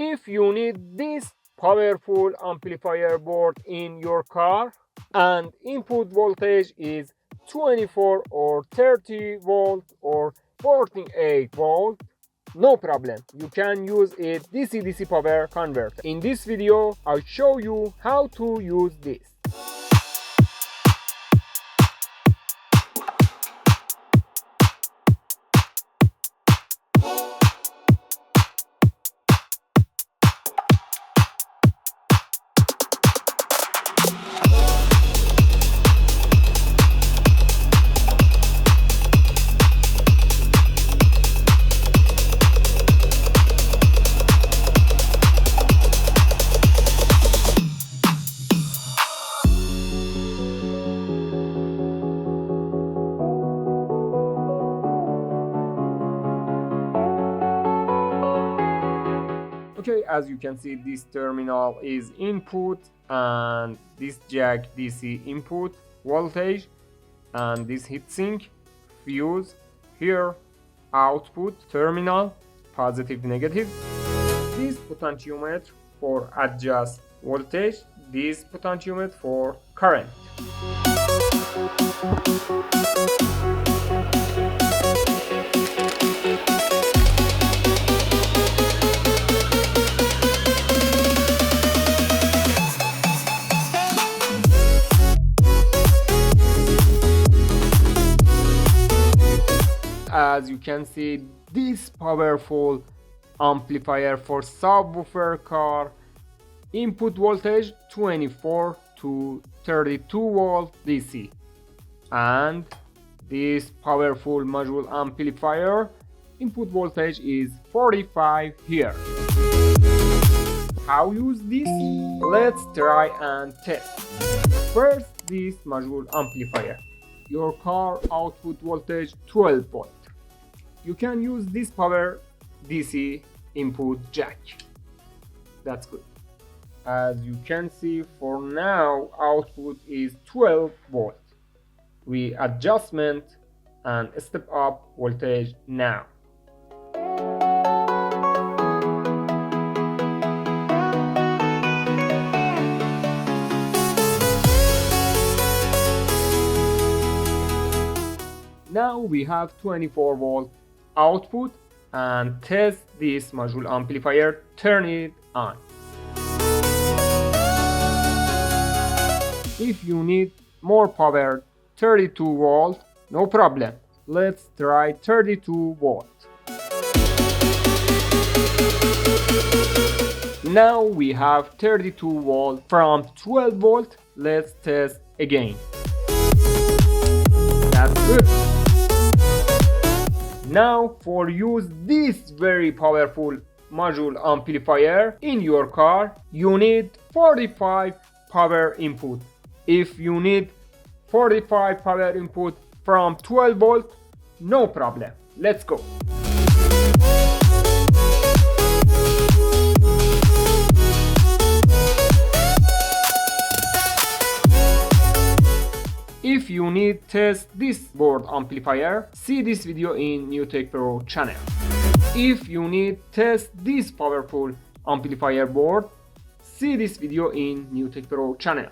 If you need this powerful amplifier board in your car and input voltage is 24 or 30 volt or 48 volt, no problem, you can use a DC-DC power converter. In this video, I'll show you how to use this. Okay, as you can see, this terminal is input and this jack DC input voltage, and this heatsink fuse here output terminal positive negative, this potentiometer for adjust voltage, this potentiometer for current. As you can see, this powerful amplifier for subwoofer car, input voltage 24 to 32 volt DC, and this powerful module amplifier input voltage is 45 here. How use this? Let's try and test. First, this module amplifier. Your car output voltage 12 volt. You can use this power DC input jack. That's good. As you can see, for now output is 12 volt. We adjustment and step up voltage now. Now we have 24 volt output, and test this module amplifier, turn it on. If you need more power, 32 volt, no problem. Let's try 32 volt. Now we have 32 volt from 12 volt. Let's test again. That's good. Now for use this very powerful module amplifier in your car, you need 45 power input. If you need 45 power input from 12 volt, no problem. Let's go. If you need test this board amplifier, see this video in New Tech Pro channel. If you need test this powerful amplifier board, see this video in New Tech Pro channel.